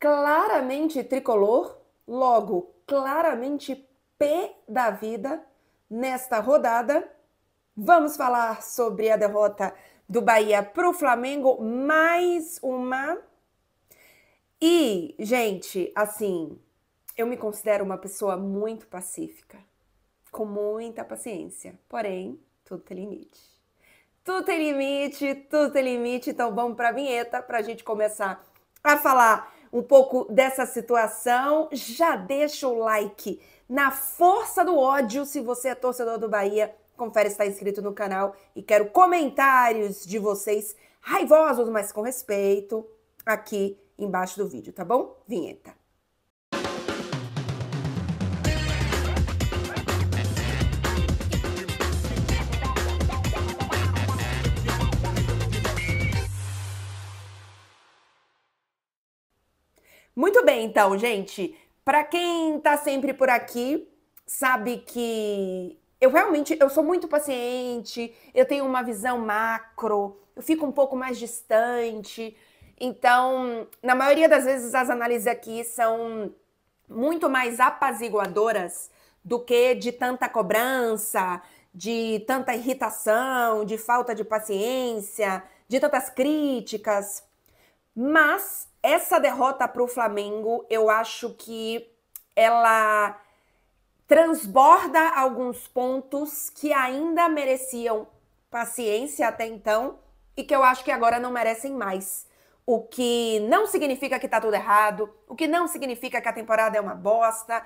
claramente tricolor, logo claramente P da vida nesta rodada. Vamos falar sobre a derrota do Bahia para o Flamengo, mais uma. E, gente, assim, eu me considero uma pessoa muito pacífica, com muita paciência, porém, tudo tem limite. Tudo tem limite, tudo tem limite, então vamos para a vinheta para a gente começar a falar um pouco dessa situação. Já deixa o like na força do ódio se você é torcedor do Bahia. Confere se está inscrito no canal e quero comentários de vocês raivosos, mas com respeito, aqui embaixo do vídeo, tá bom? Vinheta. Muito bem, então, gente. Para quem tá sempre por aqui, sabe que eu sou muito paciente, eu tenho uma visão macro, eu fico um pouco mais distante. Então, na maioria das vezes, as análises aqui são muito mais apaziguadoras do que de tanta cobrança, de tanta irritação, de falta de paciência, de tantas críticas. Mas essa derrota para o Flamengo, eu acho que ela transborda alguns pontos que ainda mereciam paciência até então e que eu acho que agora não merecem mais. O que não significa que tá tudo errado, o que não significa que a temporada é uma bosta.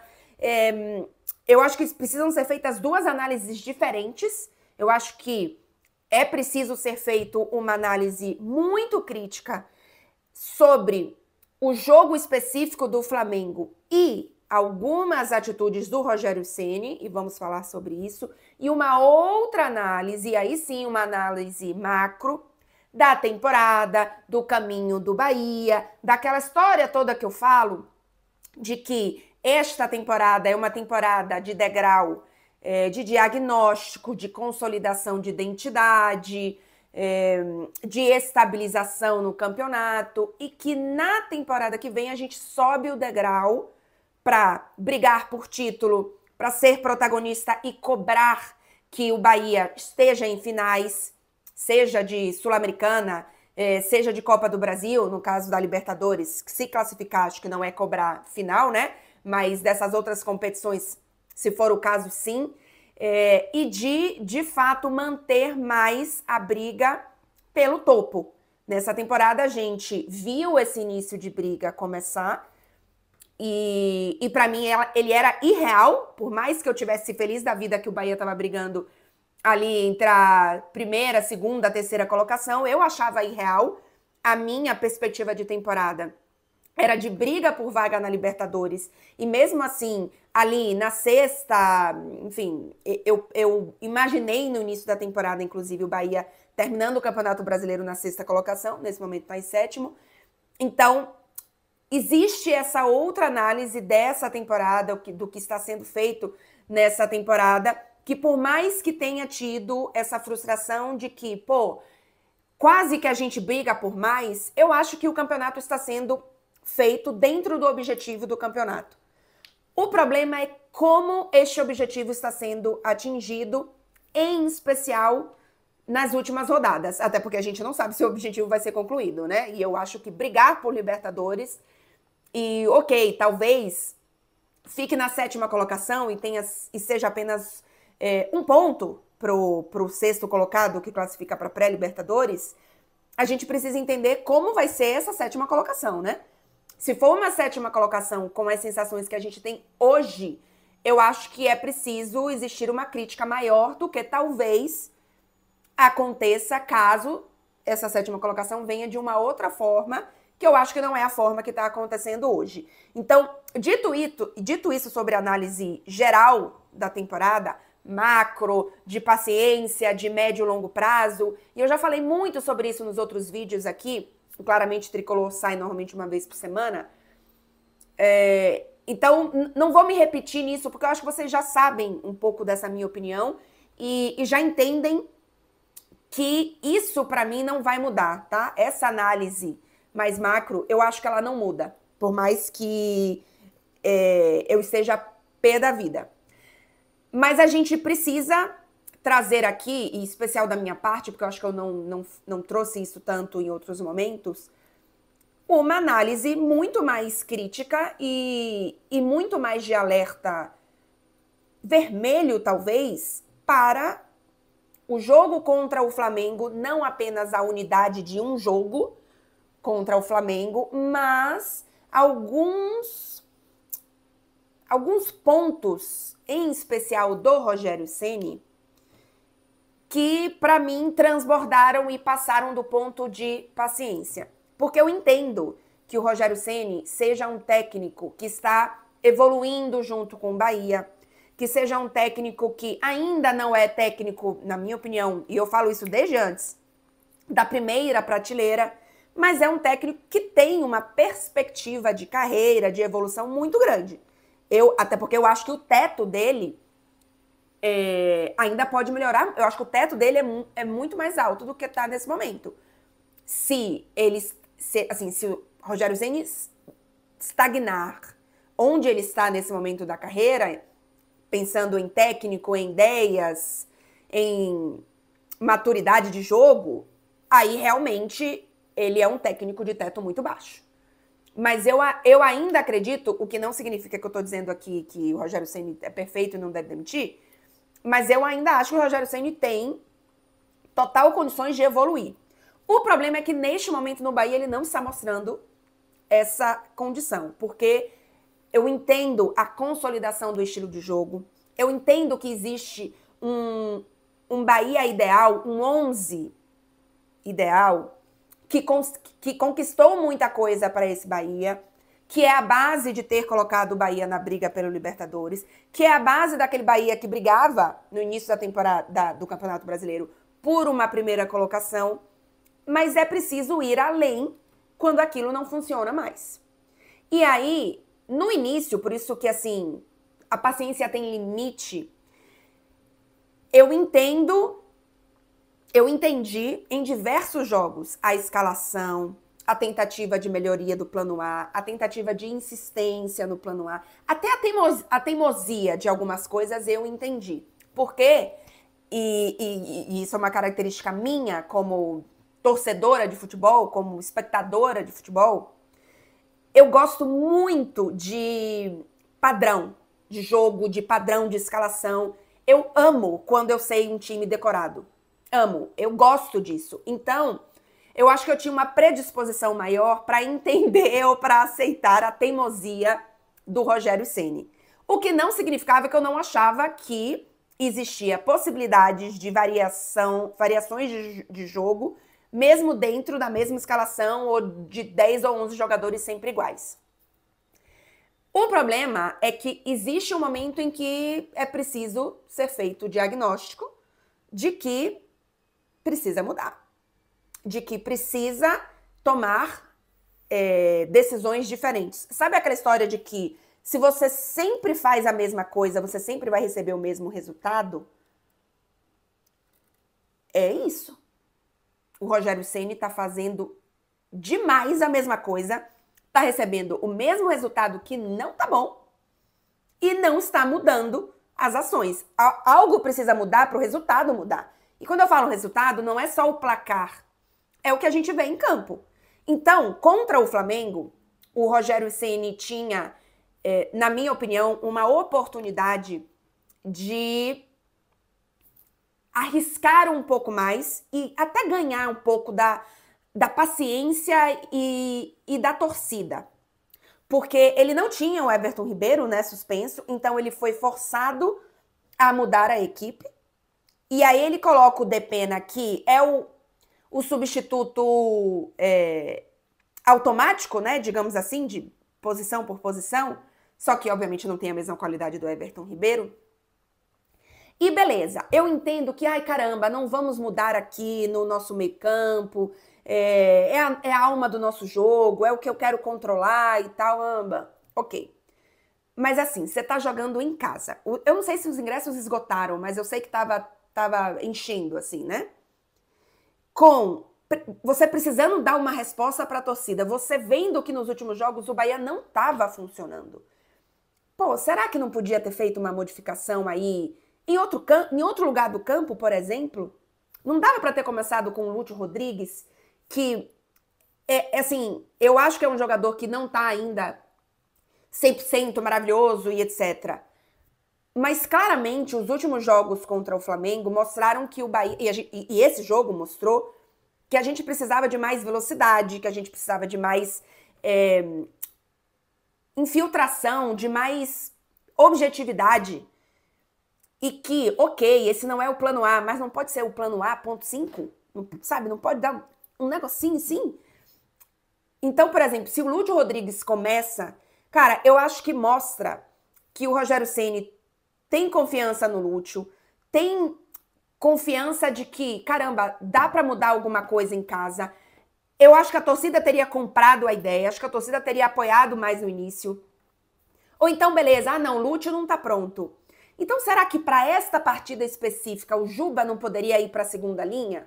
Eu acho que precisam ser feitas duas análises diferentes. Eu acho que é preciso ser feito uma análise muito crítica sobre o jogo específico do Flamengo e algumas atitudes do Rogério Ceni, e vamos falar sobre isso, e uma outra análise, e aí sim uma análise macro, da temporada, do caminho do Bahia, daquela história toda que eu falo, de que esta temporada é uma temporada de degrau, de diagnóstico, de consolidação de identidade, de estabilização no campeonato, e que na temporada que vem a gente sobe o degrau para brigar por título, para ser protagonista e cobrar que o Bahia esteja em finais, seja de Sul-Americana, seja de Copa do Brasil, no caso da Libertadores, que se classificar, acho que não é cobrar final, né? Mas dessas outras competições, se for o caso, sim. E de fato, manter mais a briga pelo topo. Nessa temporada, a gente viu esse início de briga começar e para mim, ele era irreal, por mais que eu tivesse feliz da vida que o Bahia estava brigando ali entre a primeira, segunda, terceira colocação, eu achava irreal. A minha perspectiva de temporada era de briga por vaga na Libertadores. E mesmo assim, ali na sexta, enfim, eu imaginei no início da temporada, inclusive, o Bahia terminando o Campeonato Brasileiro na sexta colocação, nesse momento está em sétimo. Então, existe essa outra análise dessa temporada, do que está sendo feito nessa temporada, que por mais que tenha tido essa frustração de que, quase que a gente briga por mais, eu acho que o campeonato está sendo feito dentro do objetivo do campeonato. O problema é como este objetivo está sendo atingido, em especial nas últimas rodadas, até porque a gente não sabe se o objetivo vai ser concluído, né? E eu acho que brigar por Libertadores e, ok, talvez fique na sétima colocação e seja apenas um ponto pro sexto colocado que classifica para pré-Libertadores, a gente precisa entender como vai ser essa sétima colocação, né? Se for uma sétima colocação com as sensações que a gente tem hoje, eu acho que é preciso existir uma crítica maior do que talvez aconteça caso essa sétima colocação venha de uma outra forma, que eu acho que não é a forma que está acontecendo hoje. Então, dito isso sobre a análise geral da temporada, macro, de paciência, de médio e longo prazo, e eu já falei muito sobre isso nos outros vídeos aqui, claramente Tricolor sai normalmente uma vez por semana, então não vou me repetir nisso, porque eu acho que vocês já sabem um pouco dessa minha opinião e já entendem que isso para mim não vai mudar, tá? Essa análise mais macro, eu acho que ela não muda. Por mais que eu esteja pé da vida. Mas a gente precisa trazer aqui, em especial da minha parte, porque eu acho que eu não trouxe isso tanto em outros momentos, uma análise muito mais crítica e muito mais de alerta vermelho, talvez, para o jogo contra o Flamengo, não apenas a unidade de um jogo contra o Flamengo, mas alguns pontos, em especial do Rogério Ceni, que para mim transbordaram e passaram do ponto de paciência. Porque eu entendo que o Rogério Ceni seja um técnico que está evoluindo junto com o Bahia, que seja um técnico que ainda não é técnico, na minha opinião, e eu falo isso desde antes, da primeira prateleira, mas é um técnico que tem uma perspectiva de carreira, de evolução muito grande. Até porque eu acho que o teto dele ainda pode melhorar. Eu acho que o teto dele é muito mais alto do que está nesse momento. Se o Rogério Ceni estagnar onde ele está nesse momento da carreira, pensando em técnico, em ideias, em maturidade de jogo, aí realmente ele é um técnico de teto muito baixo. Mas eu ainda acredito, o que não significa que eu estou dizendo aqui que o Rogério Ceni é perfeito e não deve demitir, mas eu ainda acho que o Rogério Ceni tem total condições de evoluir. O problema é que neste momento no Bahia ele não está mostrando essa condição, porque eu entendo a consolidação do estilo de jogo, eu entendo que existe um Bahia ideal, um 11 ideal, que conquistou muita coisa para esse Bahia, que é a base de ter colocado o Bahia na briga pelo Libertadores, que é a base daquele Bahia que brigava no início da temporada do Campeonato Brasileiro por uma primeira colocação, mas é preciso ir além quando aquilo não funciona mais. E aí, no início, por isso que assim, a paciência tem limite, eu entendi em diversos jogos a escalação, a tentativa de melhoria do plano A, a tentativa de insistência no plano A, até a teimosia de algumas coisas eu entendi. Porque, e isso é uma característica minha como torcedora de futebol, como espectadora de futebol, eu gosto muito de padrão de jogo, de padrão de escalação. Eu amo quando eu sei um time decorado. Amo, eu gosto disso. Então, eu acho que eu tinha uma predisposição maior para entender ou para aceitar a teimosia do Rogério Ceni. O que não significava que eu não achava que existia possibilidades de variações de jogo, mesmo dentro da mesma escalação ou de 10 ou 11 jogadores sempre iguais. O problema é que existe um momento em que é preciso ser feito o diagnóstico de que precisa mudar, de que precisa tomar decisões diferentes. Sabe aquela história de que se você sempre faz a mesma coisa, você sempre vai receber o mesmo resultado? É isso. O Rogério Ceni está fazendo demais a mesma coisa, está recebendo o mesmo resultado que não tá bom e não está mudando as ações. Algo precisa mudar para o resultado mudar. E quando eu falo resultado, não é só o placar, é o que a gente vê em campo. Então, contra o Flamengo, o Rogério Ceni tinha, na minha opinião, uma oportunidade de arriscar um pouco mais e até ganhar um pouco da paciência e da torcida. Porque ele não tinha o Everton Ribeiro, né, suspenso, então ele foi forçado a mudar a equipe. E aí ele coloca o Depena, que é o substituto automático, né, digamos assim, de posição por posição, só que obviamente não tem a mesma qualidade do Everton Ribeiro. E beleza, eu entendo que, ai caramba, não vamos mudar aqui no nosso meio campo, é a alma do nosso jogo, é o que eu quero controlar e tal, ok. Mas assim, você tá jogando em casa. Eu não sei se os ingressos esgotaram, mas eu sei que tava enchendo assim, né? Com você precisando dar uma resposta para a torcida, você vendo que nos últimos jogos o Bahia não estava funcionando. Pô, será que não podia ter feito uma modificação aí em outro lugar do campo, por exemplo? Não dava para ter começado com o Lúcio Rodrigues, que assim, eu acho que é um jogador que não tá ainda 100% maravilhoso e etc. Mas claramente os últimos jogos contra o Flamengo mostraram que o Bahia, e esse jogo mostrou que a gente precisava de mais velocidade, que a gente precisava de mais infiltração, de mais objetividade. E que, ok, esse não é o plano A, mas não pode ser o plano A, ponto 5, sabe? Não pode dar um negocinho assim. Então, por exemplo, se o Lúcio Rodrigues começa, cara, eu acho que mostra que o Rogério Ceni tem confiança no Lúcio, tem confiança de que, caramba, dá pra mudar alguma coisa em casa. Eu acho que a torcida teria comprado a ideia, acho que a torcida teria apoiado mais no início. Ou então, beleza, não, o Lúcio não tá pronto. Então, será que para esta partida específica o Juba não poderia ir para a segunda linha?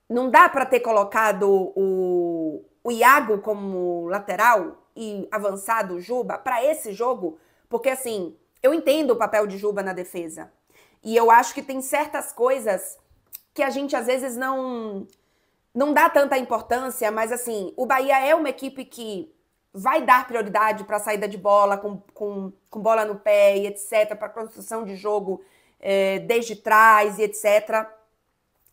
Não dá para ter colocado o Iago como lateral e avançado o Juba para esse jogo? Porque, assim, eu entendo o papel de Juba na defesa. E eu acho que tem certas coisas que a gente, às vezes, não dá tanta importância, mas, assim, o Bahia é uma equipe que vai dar prioridade para a saída de bola, com bola no pé e etc., para construção de jogo desde trás e etc.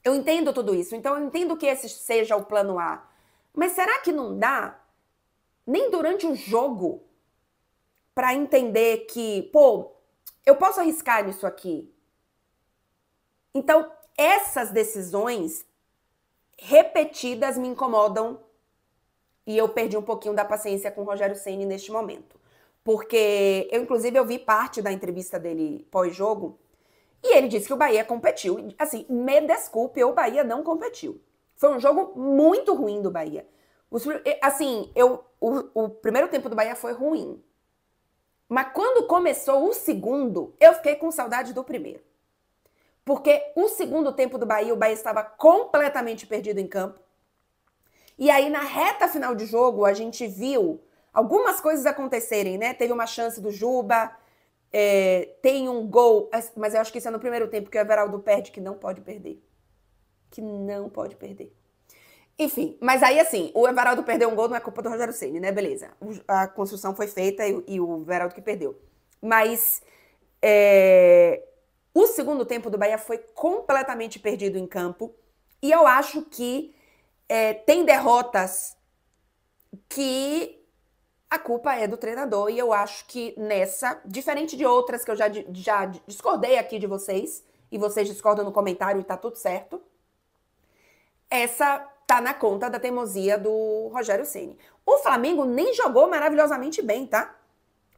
Eu entendo tudo isso, então eu entendo que esse seja o plano A. Mas será que não dá, nem durante o jogo, para entender que, pô, eu posso arriscar nisso aqui? Então, essas decisões repetidas me incomodam. E eu perdi um pouquinho da paciência com o Rogério Ceni neste momento. Porque eu vi parte da entrevista dele pós-jogo e ele disse que o Bahia competiu. Assim, me desculpe, o Bahia não competiu. Foi um jogo muito ruim do Bahia. Assim, o primeiro tempo do Bahia foi ruim. Mas quando começou o segundo, eu fiquei com saudade do primeiro. Porque o segundo tempo do Bahia, o Bahia estava completamente perdido em campo. E aí, na reta final de jogo, a gente viu algumas coisas acontecerem, né? Teve uma chance do Juba, tem um gol, mas eu acho que isso é no primeiro tempo, que o Everaldo perde, que não pode perder. Que não pode perder. Enfim, mas aí assim, o Everaldo perdeu um gol, não é culpa do Rogério Ceni, né? Beleza. A construção foi feita e o Everaldo que perdeu. Mas o segundo tempo do Bahia foi completamente perdido em campo. E eu acho que tem derrotas que a culpa é do treinador, e eu acho que nessa, diferente de outras que eu já discordei aqui de vocês, e vocês discordam no comentário e tá tudo certo, essa tá na conta da teimosia do Rogério Ceni. O Flamengo nem jogou maravilhosamente bem, tá?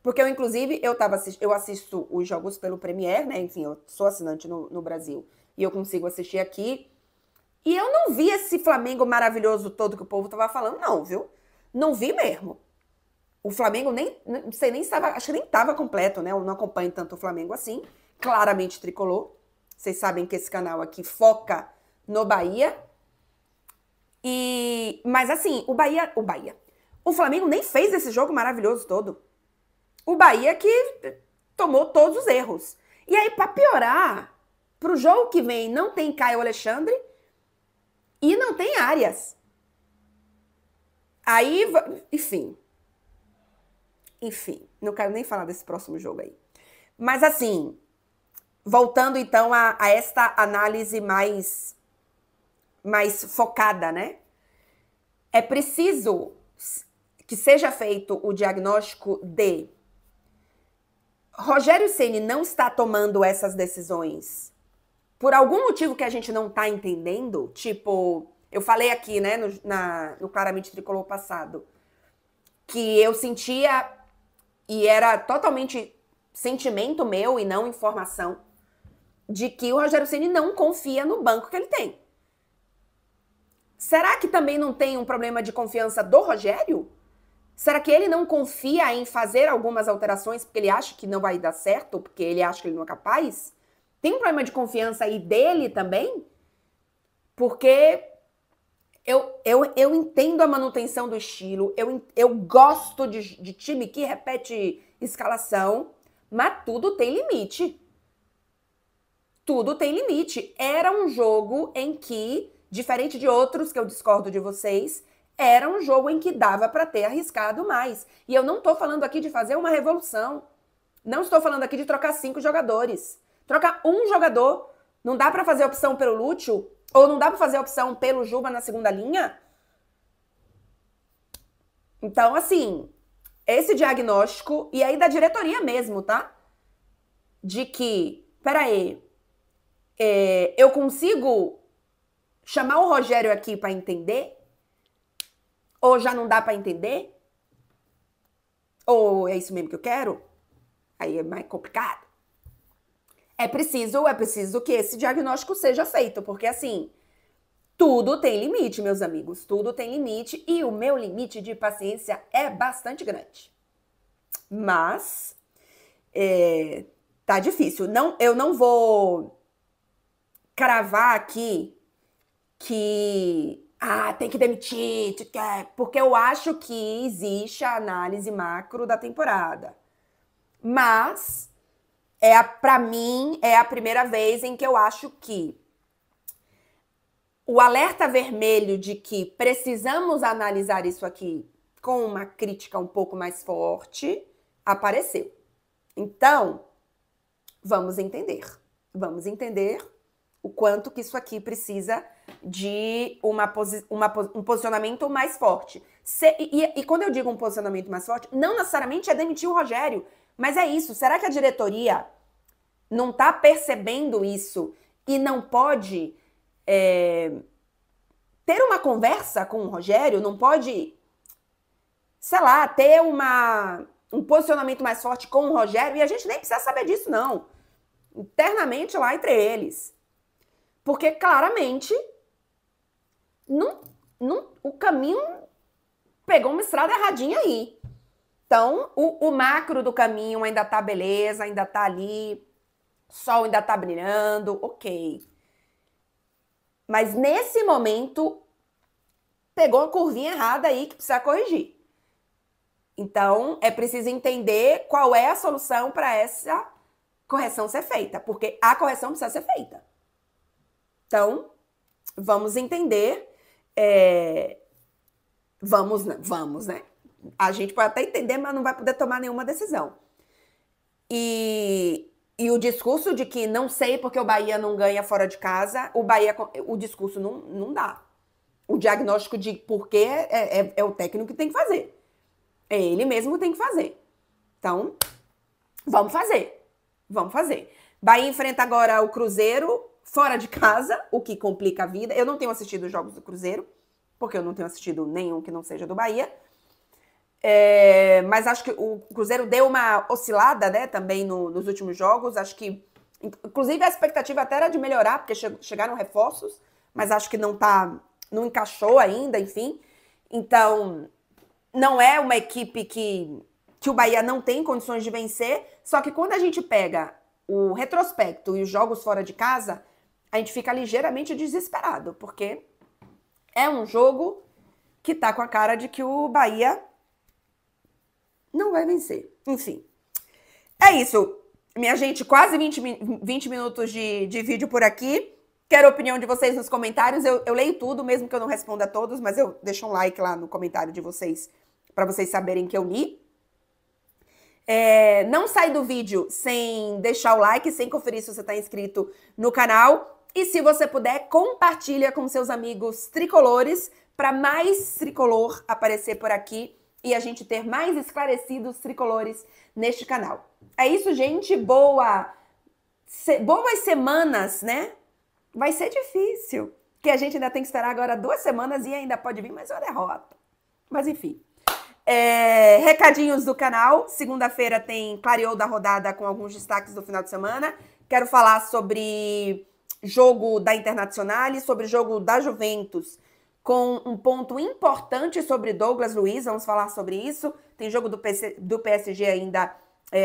Porque eu, inclusive, eu assisto os jogos pelo Premier, né? Enfim, eu sou assinante no Brasil, e eu consigo assistir aqui. E eu não vi esse Flamengo maravilhoso todo que o povo tava falando, não, viu? Não vi mesmo. O Flamengo não sei nem estava, acho que nem estava completo, né? Eu não acompanho tanto o Flamengo assim. Claramente tricolor. Vocês sabem que esse canal aqui foca no Bahia. Mas assim, o Flamengo nem fez esse jogo maravilhoso todo. O Bahia que tomou todos os erros. E aí, pra piorar, pro jogo que vem não tem Caio Alexandre e não tem Arias. Aí, enfim, não quero nem falar desse próximo jogo aí. Mas assim, voltando então a esta análise mais focada, né? É preciso que seja feito o diagnóstico de Rogério Ceni não está tomando essas decisões por algum motivo que a gente não está entendendo. Tipo, eu falei aqui, né, no Claramente Tricolor passado, que eu sentia, e era totalmente sentimento meu e não informação, de que o Rogério Ceni não confia no banco que ele tem. Será que também não tem um problema de confiança do Rogério? Será que ele não confia em fazer algumas alterações porque ele acha que não vai dar certo, porque ele acha que ele não é capaz? Tem um problema de confiança aí dele também? Porque eu entendo a manutenção do estilo, eu gosto de time que repete escalação, mas tudo tem limite. Tudo tem limite. Era um jogo em que, diferente de outros que eu discordo de vocês, era um jogo em que dava para ter arriscado mais. E eu não estou falando aqui de fazer uma revolução. Não estou falando aqui de trocar 5 jogadores. Trocar um jogador. Não dá para fazer opção pelo Lúcio? Ou não dá para fazer opção pelo Juba na segunda linha? Então, assim, esse diagnóstico, e aí da diretoria mesmo, tá? De que, peraí, eu consigo chamar o Rogério aqui para entender? Ou já não dá para entender? Ou é isso mesmo que eu quero? Aí é mais complicado. É preciso que esse diagnóstico seja feito, porque assim, tudo tem limite, meus amigos, tudo tem limite e o meu limite de paciência é bastante grande. Mas tá difícil. Eu não vou cravar aqui que tem que demitir, porque eu acho que existe a análise macro da temporada. Mas para mim é a primeira vez em que eu acho que o alerta vermelho de que precisamos analisar isso aqui com uma crítica um pouco mais forte apareceu. Então, vamos entender. Vamos entender o quanto que isso aqui precisa de um posicionamento mais forte. E quando eu digo um posicionamento mais forte, não necessariamente é demitir o Rogério, mas é isso. Será que a diretoria não está percebendo isso e não pode ter uma conversa com o Rogério? Não pode, sei lá, ter um posicionamento mais forte com o Rogério? E a gente nem precisa saber disso, não. Internamente lá entre eles. Porque claramente o caminho pegou uma estrada erradinha aí. Então, o macro do caminho ainda tá beleza, ainda tá ali, sol ainda tá brilhando, ok. Mas nesse momento, pegou uma curvinha errada aí que precisa corrigir. Então, é preciso entender qual é a solução para essa correção ser feita, porque a correção precisa ser feita. Então, vamos entender, vamos, né? A gente pode até entender, mas não vai poder tomar nenhuma decisão. E o discurso de que não sei porque o Bahia não ganha fora de casa, o discurso não dá. O diagnóstico de porquê é o técnico que tem que fazer. É ele mesmo que tem que fazer. Então, vamos fazer. Vamos fazer. Bahia enfrenta agora o Cruzeiro fora de casa, o que complica a vida. Eu não tenho assistido os jogos do Cruzeiro, porque eu não tenho assistido nenhum que não seja do Bahia. Mas acho que o Cruzeiro deu uma oscilada, né, também nos últimos jogos. Acho que, inclusive, a expectativa até era de melhorar, porque chegaram reforços, mas acho que não encaixou ainda, enfim. Então, não é uma equipe que o Bahia não tem condições de vencer, só que quando a gente pega o retrospecto e os jogos fora de casa, a gente fica ligeiramente desesperado, porque é um jogo que tá com a cara de que o Bahia não vai vencer. Enfim, é isso. Minha gente, quase 20 minutos de vídeo por aqui. Quero a opinião de vocês nos comentários. Eu leio tudo, mesmo que eu não responda a todos, mas eu deixo um like lá no comentário de vocês, para vocês saberem que eu li. Não sai do vídeo sem deixar o like, sem conferir se você está inscrito no canal. E se você puder, compartilha com seus amigos tricolores para mais tricolor aparecer por aqui e a gente ter mais esclarecidos tricolores neste canal. É isso, gente. Boas semanas, né? Vai ser difícil, que a gente ainda tem que esperar agora 2 semanas e ainda pode vir mais uma derrota. Mas enfim. Recadinhos do canal. Segunda-feira tem Clareou da Rodada com alguns destaques do final de semana. Quero falar sobre jogo da Internazionale, sobre jogo da Juventus, com um ponto importante sobre Douglas Luiz. Vamos falar sobre isso. Tem jogo do PSG ainda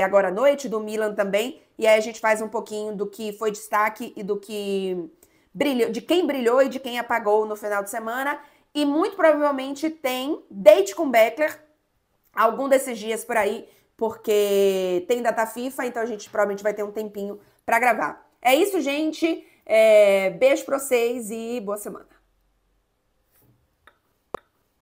agora à noite, do Milan também. E aí a gente faz um pouquinho do que foi destaque e do que brilhou, de quem brilhou e de quem apagou no final de semana. E muito provavelmente tem date com Beckler algum desses dias por aí, porque tem data FIFA, então a gente provavelmente vai ter um tempinho pra gravar. É isso, gente. Beijo pra vocês e boa semana.